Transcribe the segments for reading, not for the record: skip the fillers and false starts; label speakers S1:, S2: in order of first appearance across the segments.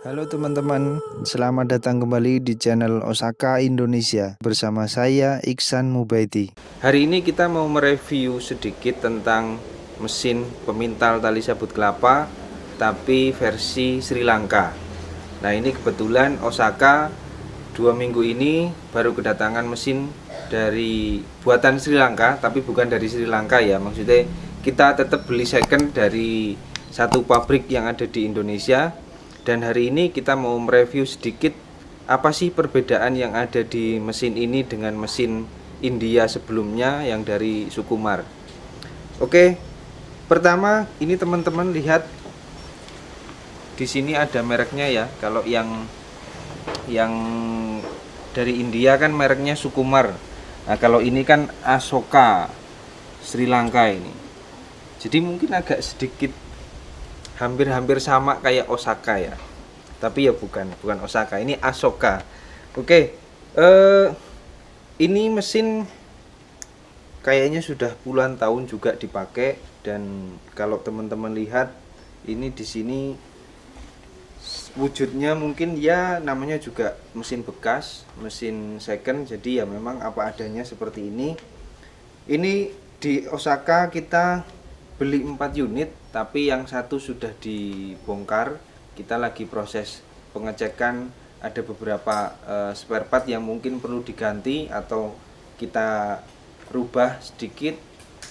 S1: Halo teman-teman, selamat datang kembali di channel Osaka Indonesia bersama saya Iksan Mubaidi. Hari ini kita mau mereview sedikit tentang mesin pemintal tali sabut kelapa tapi versi Sri Lanka. Nah ini kebetulan Osaka 2 minggu ini baru kedatangan mesin dari buatan Sri Lanka, tapi bukan dari Sri Lanka ya, maksudnya kita tetap beli second dari satu pabrik yang ada di Indonesia. Dan hari ini kita mau mereview sedikit apa sih perbedaan yang ada di mesin ini dengan mesin India sebelumnya yang dari Sukumar. Oke, pertama ini teman-teman lihat di sini ada mereknya ya. Kalau yang dari India kan mereknya Sukumar. Nah, kalau ini kan Asoka Sri Lanka ini. Jadi mungkin agak sedikit hampir sama kayak Osaka ya, tapi ya bukan Osaka, ini Asoka. Oke, ini mesin kayaknya sudah puluhan tahun juga dipakai, dan kalau teman-teman lihat ini di sini wujudnya mungkin ya namanya juga mesin bekas, mesin second, jadi ya memang apa adanya seperti ini. Ini di Osaka kita beli 4 unit, tapi yang satu sudah dibongkar. Kita lagi proses pengecekan, ada beberapa spare part yang mungkin perlu diganti atau kita rubah sedikit,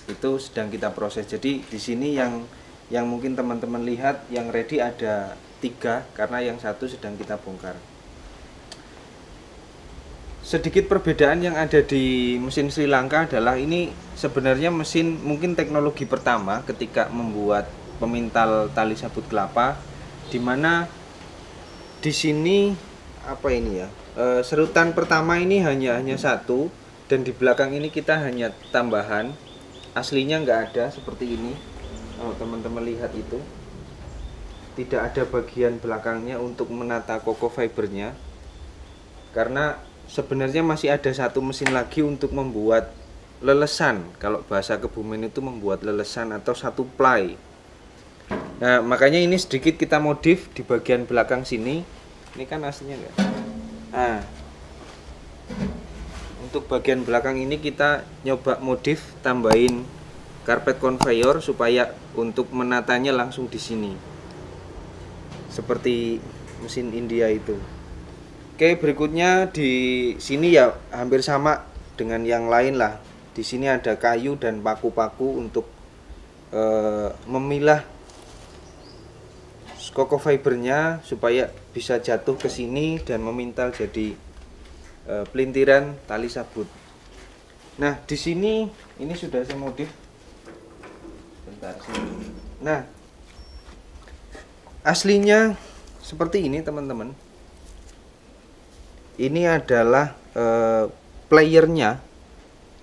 S1: itu sedang kita proses. Jadi di sini yang mungkin teman-teman lihat yang ready ada 3 karena yang satu sedang kita bongkar. Sedikit perbedaan yang ada di mesin Sri Lanka adalah ini sebenarnya mesin mungkin teknologi pertama ketika membuat pemintal tali sabut kelapa, dimana di sini apa ini ya, serutan pertama ini hanya satu, dan di belakang ini kita hanya tambahan, aslinya nggak ada seperti ini. Kalau teman-teman lihat itu tidak ada bagian belakangnya untuk menata koko fibernya, karena sebenarnya masih ada satu mesin lagi untuk membuat lelesan. Kalau bahasa Kebumen itu membuat lelesan atau satu ply. Nah makanya ini sedikit kita modif di bagian belakang sini. Ini kan aslinya enggak. Nah, untuk bagian belakang ini kita nyoba modif, tambahin karpet conveyor supaya untuk menatanya langsung di sini, seperti mesin India itu. Oke, berikutnya di sini ya hampir sama dengan yang lain lah. Di sini ada kayu dan paku-paku untuk memilah koko fibernya supaya bisa jatuh ke sini dan memintal jadi pelintiran tali sabut. Nah, di sini ini sudah saya modif. Bentar sini. Nah, aslinya seperti ini, teman-teman. Ini adalah playernya.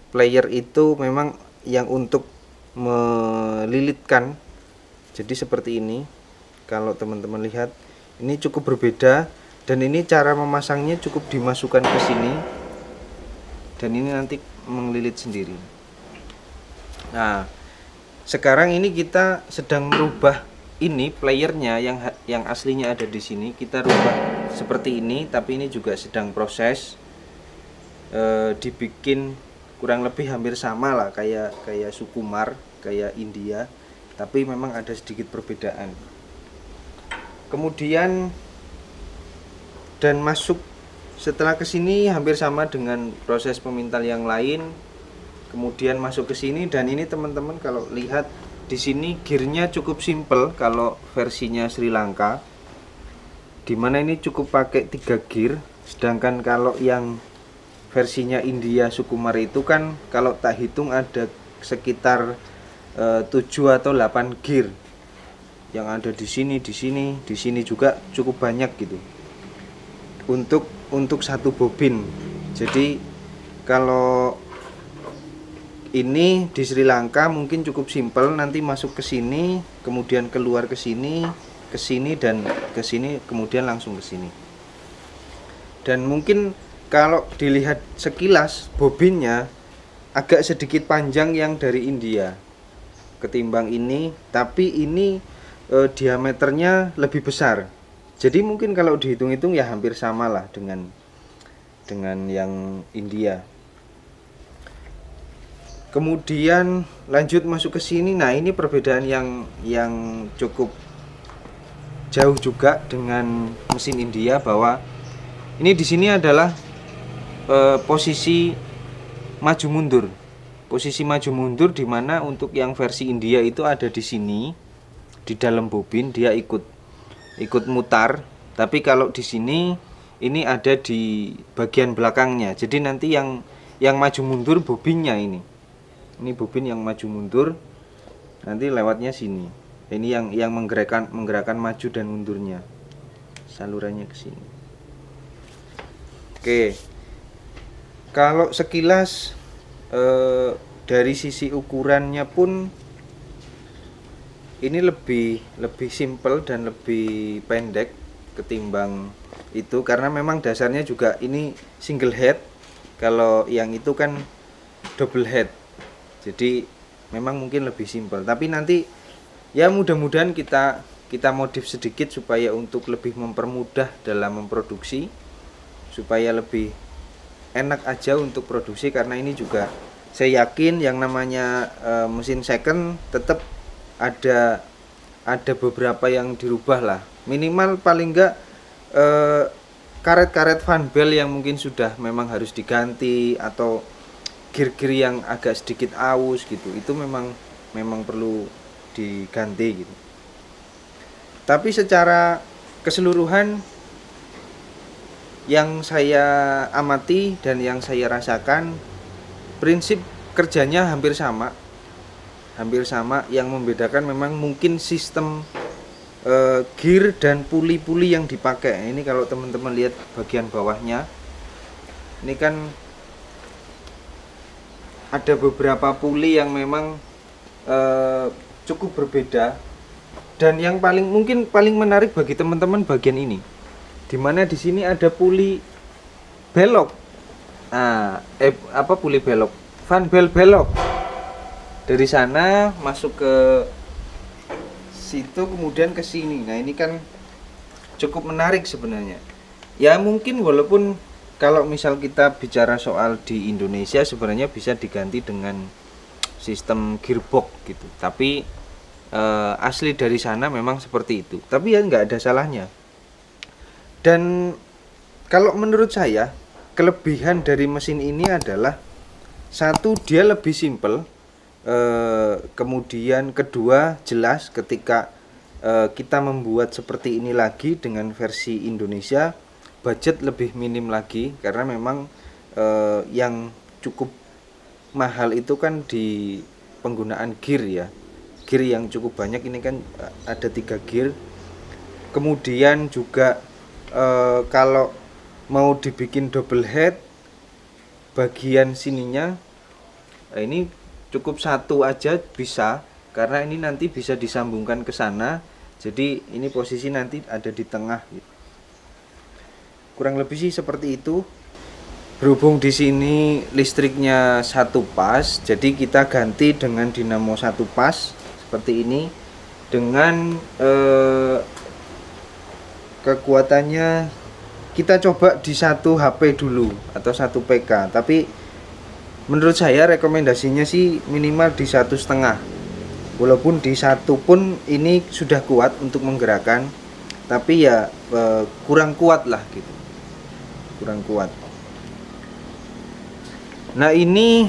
S1: Player itu memang yang untuk melilitkan. Jadi seperti ini. Kalau teman-teman lihat, ini cukup berbeda, dan ini cara memasangnya cukup dimasukkan ke sini, dan ini nanti melilit sendiri. Nah, sekarang ini kita sedang merubah ini playernya yang aslinya ada di sini, kita rubah seperti ini, tapi ini juga sedang proses dibikin kurang lebih hampir sama lah kayak Sukumar, kayak India, tapi memang ada sedikit perbedaan. Kemudian dan masuk setelah ke sini hampir sama dengan proses pemintal yang lain. Kemudian masuk ke sini, dan ini teman-teman kalau lihat di sini gearnya cukup simple kalau versinya Sri Lanka, dimana ini cukup pakai 3 gear, sedangkan kalau yang versinya India Sukumar itu kan kalau tak hitung ada sekitar 7 atau 8 gear yang ada di sini juga cukup banyak gitu untuk satu bobin. Jadi kalau ini di Sri Lanka mungkin cukup simpel, nanti masuk ke sini, kemudian keluar ke sini, dan ke sini, kemudian langsung ke sini. Dan mungkin kalau dilihat sekilas bobinnya agak sedikit panjang yang dari India ketimbang ini, tapi ini diameternya lebih besar. Jadi mungkin kalau dihitung-hitung ya hampir sama lah dengan yang India. Kemudian lanjut masuk ke sini. Nah, ini perbedaan yang cukup jauh juga dengan mesin India, bahwa ini di sini adalah posisi maju mundur. Posisi maju mundur di mana untuk yang versi India itu ada di sini di dalam bobin, dia ikut mutar. Tapi kalau di sini ini ada di bagian belakangnya. Jadi nanti yang maju mundur bobinnya ini. Ini bobin yang maju mundur, nanti lewatnya sini. Ini yang menggerakkan maju dan mundurnya. Salurannya ke sini. Oke. Kalau sekilas dari sisi ukurannya pun ini lebih simple dan lebih pendek ketimbang itu, karena memang dasarnya juga ini single head. Kalau yang itu kan double head. Jadi memang mungkin lebih simpel, tapi nanti ya mudah-mudahan kita modif sedikit supaya untuk lebih mempermudah dalam memproduksi, supaya lebih enak aja untuk produksi. Karena ini juga saya yakin yang namanya mesin second tetap ada beberapa yang dirubah lah, minimal paling enggak karet-karet fan belt yang mungkin sudah memang harus diganti, atau gear-gear yang agak sedikit aus gitu, itu memang perlu diganti gitu. Tapi secara keseluruhan yang saya amati dan yang saya rasakan, prinsip kerjanya hampir sama. Yang membedakan memang mungkin sistem gear dan puli-puli yang dipakai. Ini kalau teman-teman lihat bagian bawahnya, ini kan ada beberapa puli yang memang cukup berbeda. Dan yang paling menarik bagi teman-teman bagian ini, dimana di sini ada puli belok. Puli belok, fan belt belok. Dari sana masuk ke situ, kemudian ke sini. Nah, ini kan cukup menarik sebenarnya. Ya mungkin walaupun kalau misal kita bicara soal di Indonesia sebenarnya bisa diganti dengan sistem gearbox gitu. Tapi asli dari sana memang seperti itu. Tapi ya nggak ada salahnya. Dan kalau menurut saya kelebihan dari mesin ini adalah, satu, dia lebih simple. Kemudian kedua, jelas ketika kita membuat seperti ini lagi dengan versi Indonesia, budget lebih minim lagi, karena memang yang cukup mahal itu kan di penggunaan gear ya. Gear yang cukup banyak, ini kan ada 3 gear. Kemudian juga kalau mau dibikin double head, bagian sininya ini cukup satu aja bisa, karena ini nanti bisa disambungkan ke sana. Jadi ini posisi nanti ada di tengah gitu. Kurang lebih sih seperti itu. Berhubung di sini listriknya 1 pas, jadi kita ganti dengan dinamo 1 pas seperti ini, dengan kekuatannya kita coba di 1 HP dulu atau 1 PK. Tapi menurut saya rekomendasinya sih minimal di 1,5. Walaupun di 1 pun ini sudah kuat untuk menggerakkan, tapi ya kurang kuat lah gitu. Kurang kuat. Nah, ini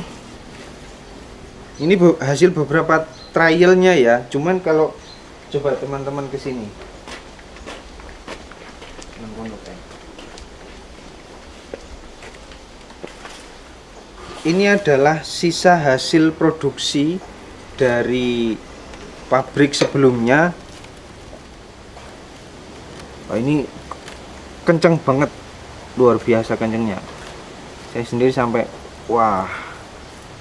S1: hasil beberapa trialnya ya. Cuman kalau coba teman-teman ke sini. Ini adalah sisa hasil produksi dari pabrik sebelumnya. Ini kenceng banget, luar biasa kencengnya. Saya sendiri sampai wah,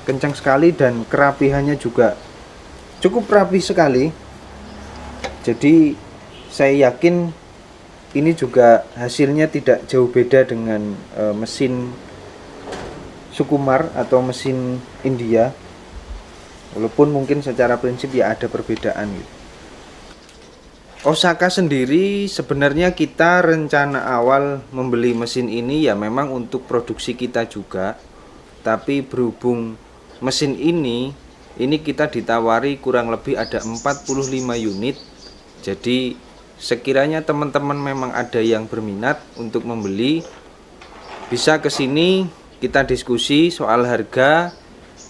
S1: kencang sekali, dan kerapihannya juga cukup rapi sekali. Jadi saya yakin ini juga hasilnya tidak jauh beda dengan mesin Sukumar atau mesin India, walaupun mungkin secara prinsip ya ada perbedaan gitu. Osaka sendiri sebenarnya kita rencana awal membeli mesin ini ya memang untuk produksi kita juga. Tapi berhubung mesin ini kita ditawari kurang lebih ada 45 unit. Jadi sekiranya teman-teman memang ada yang berminat untuk membeli, bisa ke sini kita diskusi soal harga,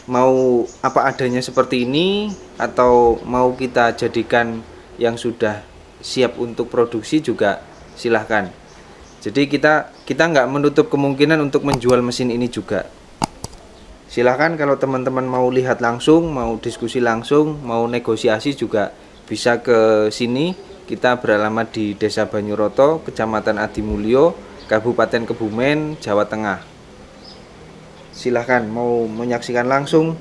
S1: mau apa adanya seperti ini atau mau kita jadikan yang sudah siap untuk produksi juga silahkan. Jadi kita nggak menutup kemungkinan untuk menjual mesin ini juga. Silahkan kalau teman-teman mau lihat langsung, mau diskusi langsung, mau negosiasi juga bisa ke sini. Kita beralamat di Desa Banyuroto, Kecamatan Adimulyo, Kabupaten Kebumen, Jawa Tengah. Silahkan mau menyaksikan langsung